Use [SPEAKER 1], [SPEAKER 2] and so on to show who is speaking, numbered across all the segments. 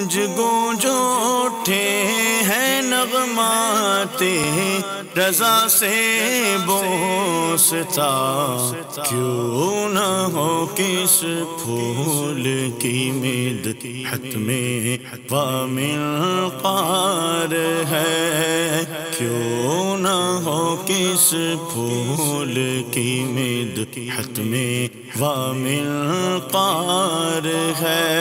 [SPEAKER 1] گونج گونج اٹھے ہیں نغمات رضا سے بوستا، کیوں نہ ہو کس پھول کی مدحت میں وامنقار ہے، کیوں نہ ہو کس پھول کی مدحت میں وامنقار ہے۔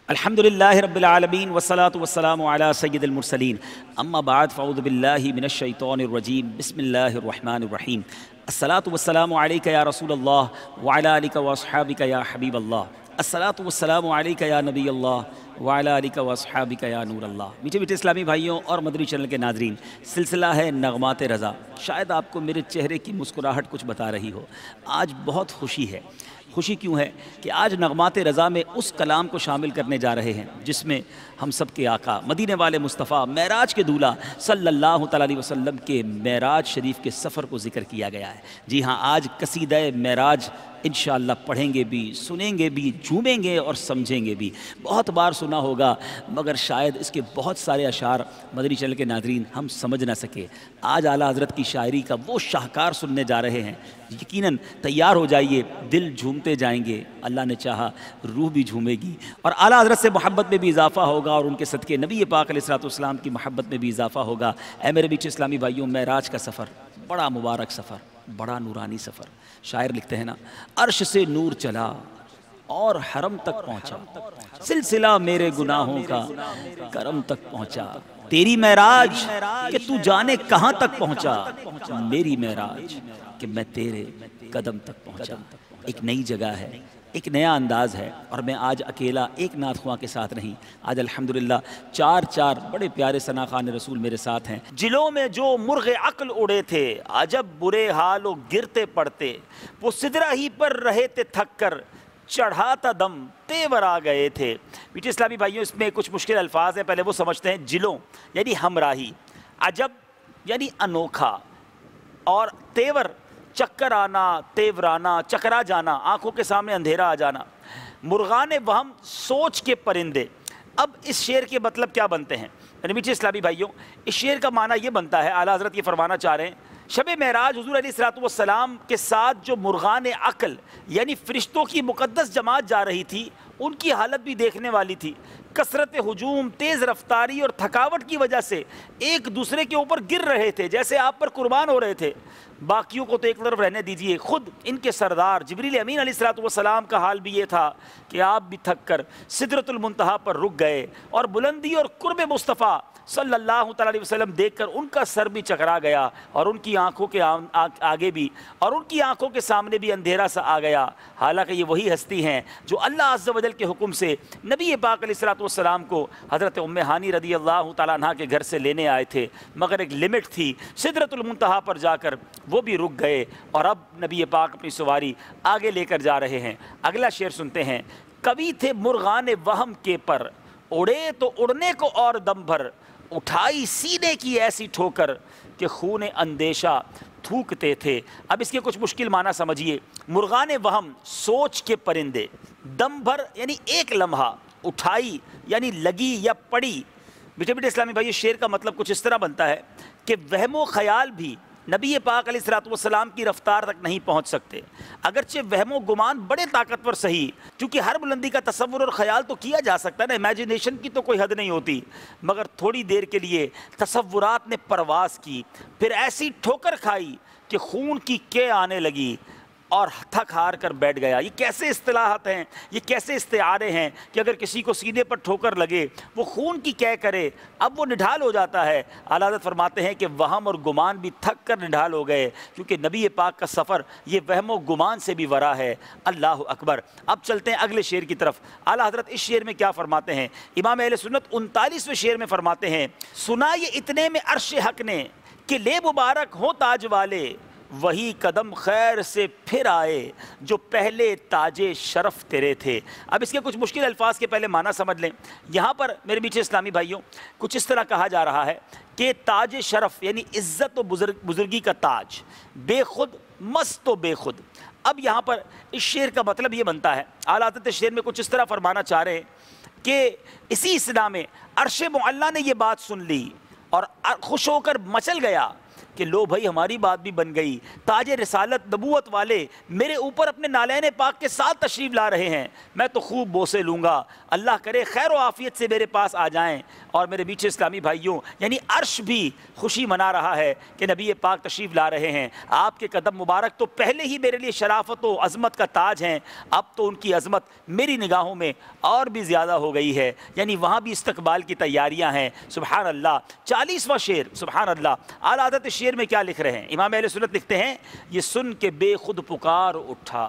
[SPEAKER 2] الحمدللہ رب العالمین والصلاة والسلام علی سید المرسلین، اما بعد فاعوذ باللہ من الشیطان الرجیم، بسم اللہ الرحمن الرحیم۔ الصلاة والسلام علیکہ یا رسول اللہ وعلی آلکہ واصحابکہ یا حبیب اللہ، الصلاة والسلام علیکہ یا نبی اللہ وعلی آلکہ واصحابکہ یا نور اللہ۔ میٹھے میٹھے اسلامی بھائیوں اور مدنی چینل کے ناظرین، سلسلہ ہے نغمات رضا۔ شاید آپ کو میرے چہرے کی مسکراہٹ کچھ بتا رہی ہو، آج بہت خوشی ہے۔ خوشی کیوں ہے کہ آج نغمات رضا میں اس کلام کو شامل کرنے جا رہے ہیں جس میں ہم سب کے آقا مدینے والے مصطفیٰ معراج کے دولہ صلی اللہ تعالیٰ علیہ وسلم کے معراج شریف کے سفر کو ذکر کیا گیا ہے۔ جی ہاں، آج قصیدہ معراج انشاءاللہ پڑھیں گے بھی، سنیں گے بھی، جھومیں گے اور سمجھیں گے بھی۔ بہت بار سنا ہوگا مگر شاید اس کے بہت سارے اشعار مدنی چینل کے ناظرین ہم سمجھ نہ سکے۔ آج اعلیٰ حضرت کی شاعری کا وہ شاہکار سننے جا رہے ہیں، یقیناً تیار ہو جائیے، دل جھومتے جائیں گے، اللہ نے چاہا روح بھی جھومے گی، اور اعلیٰ حضرت سے محبت میں بھی اضافہ ہوگا اور ان کے صدقے نبی پاک علیہ السلام کی محبت میں بھی اضافہ ہوگا۔ اے میرے میٹھے اسلامی بھائیوں، معراج کا سفر بڑا مبارک سفر، بڑا نورانی سفر۔ شاعر لکھتے ہیں نا، عرش سے نور چلا اور حرم تک پہنچا، سلسلہ میرے گناہوں کا کرم تک پہنچا، تیری معراج کہ تو جانے کہاں تک پہنچا، میری معراج کہ میں تیرے قدم تک پہنچا۔ ایک نئی جگہ ہے، ایک نیا انداز ہے، اور میں آج اکیلا ایک نعت خواں کے ساتھ نہیں، آج الحمدللہ چار بڑے پیارے ثنا خوان رسول میرے ساتھ ہیں۔ جلوں میں جو مرغ عقل اڑے تھے، عجب برے حال و گرتے پڑتے، وہ سدرہ ہی پر رہے تھے تھک کر، چڑھاتا دم تیور آ گئے تھے۔ میٹھے اسلامی بھائیوں، اس میں کچھ مشکل الفاظ ہیں، پہلے وہ سمجھتے ہیں۔ جلوں یعنی ہمراہی، عجب یعنی انوکھا، اور تیور چکر آنا، تیورانا، چکرا جانا، آنکھوں کے سامنے اندھیرا آ جانا۔ مرغان وہم سوچ کے پرندے۔ اب اس شعر کے مطلب کیا بنتے ہیں؟ یعنی میٹھے اسلامی بھائیوں، اس شعر کا معنی یہ بنتا ہے، اعلیٰ حضرت یہ فرمانا چاہ رہے ہیں، شب معراج حضور علیہ السلام کے ساتھ جو مرغان عقل یعنی فرشتوں کی مقدس جماعت جا رہی تھی، ان کی حالت بھی دیکھنے والی تھی۔ کثرت ہجوم، تیز رفتاری اور تھکاوٹ کی وجہ سے ایک دوسرے کے اوپر گر رہے تھے، جیسے آپ پر قربان ہو رہے تھے۔ باقیوں کو تو ایک طرف رہنے دیجئے، خود ان کے سردار جبریل امین علیہ السلام کا حال بھی یہ تھا کہ آپ بھی تھک کر سدرۃ المنتہا پر رک گئے، اور بلندی اور قرب مصطفیٰ صلی اللہ تعالیٰ علیہ وسلم دیکھ کر ان کا سر بھی چکرا گیا، اور ان کی آنکھوں کے آگے بھی اور ان کی آنکھوں کے سامنے بھی اندھیرا سا آ گیا۔ حالانکہ یہ وہی ہستی ہیں جو اللہ عز و جل کے حکم سے نبی پاک علیہ السلام کو حضرت ام ہانی رضی اللہ تعالیٰ عنہ کے گھر سے لینے آئے تھے، مگر ایک لمٹ تھی، سدرۃ المنتہا پر جا کر وہ بھی رک گئے، اور اب نبی پاک اپنی سواری آگے لے کر جا رہے ہیں۔ اگلا شعر سنتے ہیں۔ کبھی تھے مرغان وہم کے پر، اڑے تو اڑنے کو اور دم بھر، اٹھائی سینے کی ایسی ٹھوکر کہ خون اندیشہ تھوکتے تھے۔ اب اس کے کچھ مشکل معنی سمجھیے۔ مرغان وہم سوچ کے پرندے، دم بھر یعنی ایک لمحہ، اٹھائی یعنی لگی یا پڑی۔ میٹھے میٹھے اسلامی بھائی، شعر کا مطلب کچھ اس طرح بنتا ہے کہ وہم و خیال بھی نبی پاک علیہ السلام کی رفتار تک نہیں پہنچ سکتے، اگرچہ وہم و گمان بڑے طاقتور صحیح، کیونکہ ہر بلندی کا تصور اور خیال تو کیا جا سکتا ہے نا، امیجنیشن کی تو کوئی حد نہیں ہوتی، مگر تھوڑی دیر کے لیے تصورات نے پرواز کی، پھر ایسی ٹھوکر کھائی کہ خون کی کے آنے لگی اور تھک ہار کر بیٹھ گیا۔ یہ کیسے اصطلاحات ہیں، یہ کیسے استعارے ہیں کہ اگر کسی کو سینے پر ٹھوکر لگے وہ خون کی کہہ کرے، اب وہ نڈھال ہو جاتا ہے۔ اعلیٰ حضرت فرماتے ہیں کہ وہم اور گمان بھی تھک کر نڈھال ہو گئے، کیونکہ نبی پاک کا سفر یہ وہم و گمان سے بھی ورا ہے۔ اللہ اکبر۔ اب چلتے ہیں اگلے شعر کی طرف۔ اعلیٰ حضرت اس شعر میں کیا فرماتے ہیں؟ امام اہل سنت 39ویں شعر میں فرماتے ہیں، سنا یہ اتنے میں عرش حق نے کہ لے مبارک ہو تاج والے، وہی قدم خیر سے پھر آئے جو پہلے تاج شرف تیرے تھے۔ اب اس کے کچھ مشکل الفاظ کے پہلے معنی سمجھ لیں۔ یہاں پر میرے میٹھے اسلامی بھائیوں کچھ اس طرح کہا جا رہا ہے کہ تاج شرف یعنی عزت و بزرگی کا تاج، بے خود مست و بے خود۔ اب یہاں پر اس شعر کا مطلب یہ بنتا ہے، اعلیٰ حضرت شعر میں کچھ اس طرح فرمانا چاہ رہے ہیں کہ اسی صدا میں عرش معلیٰ نے یہ بات سن لی اور خوش ہو کر مچل گیا کہ لو بھائی ہماری بات بھی بن گئی، تاج رسالت نبوت والے میرے اوپر اپنے نالین پاک کے ساتھ تشریف لا رہے ہیں، میں تو خوب بوسے لوں گا، اللہ کرے خیر و عافیت سے میرے پاس آ جائیں۔ اور میرے میٹھے اسلامی بھائیوں، یعنی عرش بھی خوشی منا رہا ہے کہ نبی پاک تشریف لا رہے ہیں۔ آپ کے قدم مبارک تو پہلے ہی میرے لیے شرافت و عظمت کا تاج ہیں، اب تو ان کی عظمت میری نگاہوں میں اور بھی زیادہ ہو گئی ہے، یعنی وہاں بھی استقبال کی تیاریاں ہیں۔ سبحان اللہ۔ 40واں شعر، سبحان اللہ، اعلیٰ حضرت شعر میں کیا لکھ رہے ہیں؟ امام اہل سنت لکھتے ہیں، یہ سن کے بے خود پکار اٹھا،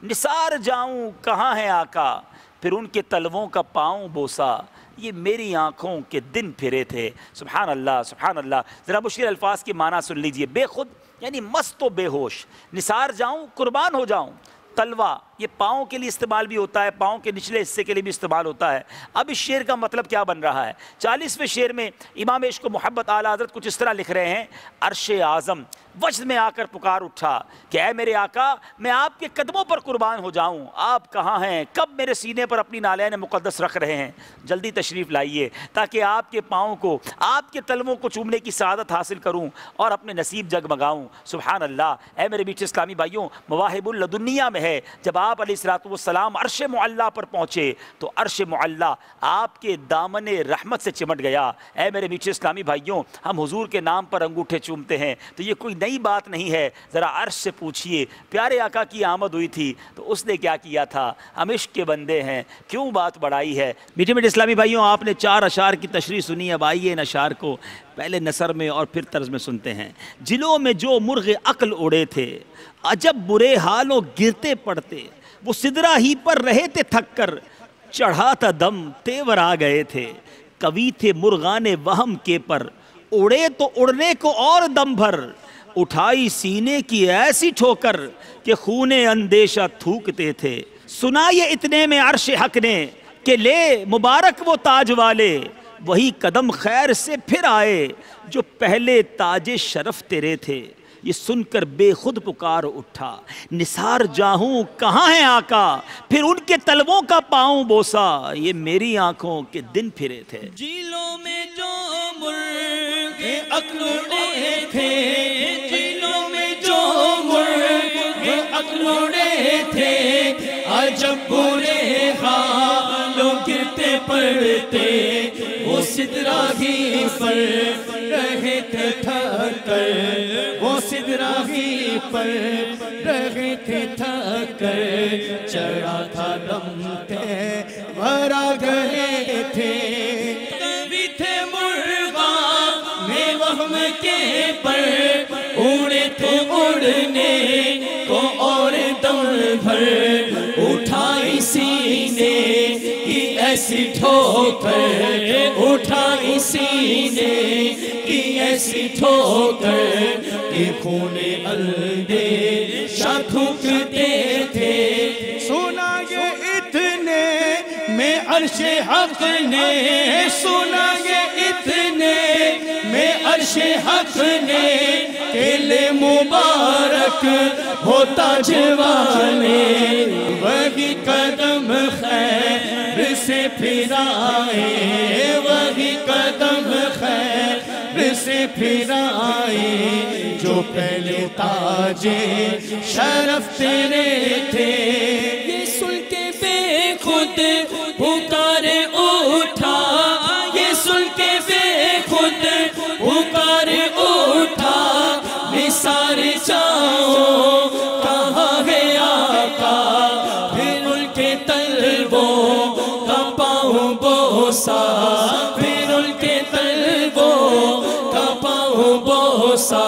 [SPEAKER 2] نثار جاؤں کہاں ہے آقا، پھر ان کے تلووں کا پاؤں بوسا، یہ میری آنکھوں کے دن پھرے تھے۔ سبحان اللہ، سبحان اللہ۔ ذرا مشکل الفاظ کی معنی سن لیجئے۔ بے خود یعنی مست و بے ہوش، نثار جاؤں قربان ہو جاؤں، تلوا یہ پاؤں کے لیے استعمال بھی ہوتا ہے، پاؤں کے نچلے حصے کے لیے بھی استعمال ہوتا ہے۔ اب اس شعر کا مطلب کیا بن رہا ہے؟ 40ویں شعر میں امام عشق و محبت اعلیٰ حضرت کچھ اس طرح لکھ رہے ہیں، عرش اعظم وجد میں آ کر پکار اٹھا کہ اے میرے آقا، میں آپ کے قدموں پر قربان ہو جاؤں، آپ کہاں ہیں، کب میرے سینے پر اپنی نالین مقدس رکھ رہے ہیں، جلدی تشریف لائیے تاکہ آپ کے پاؤں کو، آپ کے تلووں کو چومنے کی سعادت حاصل کروں اور اپنے نصیب جگمگاؤں۔ سبحان اللہ۔ اے میرے میٹھے اسلامی بھائیوں، مواہب اللدنیہ میں ہے، جب آپ علیہ الصلوۃ والسلام عرش معلیٰ پر پہنچے تو عرش معلیٰ آپ کے دامن رحمت سے چمٹ گیا۔ اے میرے میٹھے اسلامی بھائیوں، ہم حضور کے نام پر انگوٹھے چومتے ہیں تو یہ کوئی نئی بات نہیں ہے، ذرا عرش سے پوچھئے، پیارے آقا کی آمد ہوئی تھی تو اس نے کیا کیا تھا، ہم عشق کے بندے ہیں، کیوں بات بڑھائی ہے۔ میٹھے میٹھے اسلامی بھائیوں، آپ نے 4 اشعار کی تشریح سنی، اب آئیے ان اشعار کو پہلے نثر میں اور پھر طرز میں سنتے ہیں۔ جلوں میں جو مرغ عقل اڑے تھے، عجب برے حالوں گرتے پڑتے، وہ سدرا ہی پر رہے تھے تھک کر، چڑھا تھا دم تیور آ گئے تھے، کبھی تھے مرغان وہم کے پر، اڑے تو اڑنے کو اور دم بھر، اٹھائی سینے کی ایسی ٹھوکر کہ خون اندیشہ تھوکتے تھے، سنا یہ اتنے میں عرش حق نے کہ لے مبارک وہ تاج والے، وہی قدم خیر سے پھر آئے جو پہلے تاج شرف تیرے تھے، یہ سن کر بے خود پکار اٹھا، نثار جاؤں کہاں ہے آقا، پھر ان کے تلووں کا پاؤں بوسا، یہ میری آنکھوں کے دن پھرے تھے۔
[SPEAKER 1] جیلوں میں جو مرغ عقل اڑے تھے، جیلوں میں جو مرغ عقل اڑے تھے، عجب برے حالوں گرتے پڑتے، وہ سدرا ہی پر رہے تھے تھک کر، وہ سدرا ہی پر رہے تھے تھک کر، چڑھا تھا دم تیور آ گئے تھے، کبھی تھے مرغان میں وہم کے پر، اڑے تھے اڑنے کو اور دم بھر، اٹھائی سینے کی ایسی ٹھوکر، اٹھائی سینے کی ایسی ٹھوکر کہ خون اندیشہ تھوکتے تھے، سنا یہ اتنے میں عرش حق نے، سنا یہ اتنے میں عرش حق نے کہ لے مبارک ہو تاج والے، وہی قدم خیر سے پھر آئے، وہی قدم خیر سے پھر آئے جو پہلے تاج شرف تیرے تھے، یہ سن کے بے خود پکار اٹھا، یہ سن کے بے خود پکار اٹھا، نثار جاؤں کہاں ہے آقا، پھر ان کے تلووں کا پاؤں بوسا، پھر ان کے تلووں کا پاؤں بوسا،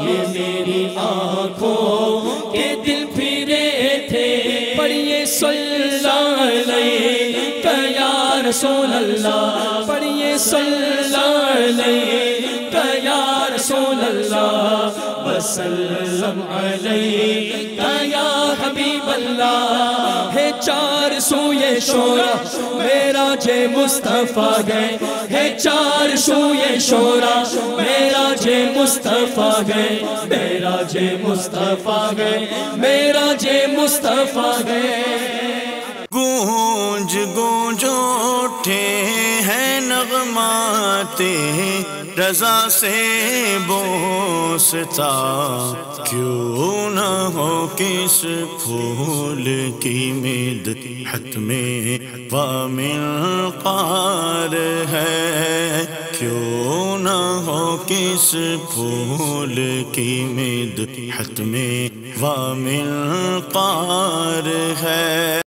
[SPEAKER 1] یہ میری آنکھوں کے دل پھرے تھے۔ پڑھیے صلی اللہ علیہ یا رسول اللہ، پڑھیے صلی اللہ علیہ یا رسول اللہ، وسلم علیہ یا حبیب اللہ، ہے 4 سوئے شورا میرا جے مصطفیٰ گئے، ہے 4 سوئے شورا میرا جے مصطفیٰ گئے، میرا جے مصطفیٰ گئے، میرا جے مصطفیٰ گئے،
[SPEAKER 3] گونج گونج اٹھے ہیں نغمات رضا سے بوستا، کیوں نہ ہو کس پھول کی مدحت میں ومنقار ہے، کیوں نہ ہو کس پھول کی مدحت میں ومنقار ہے۔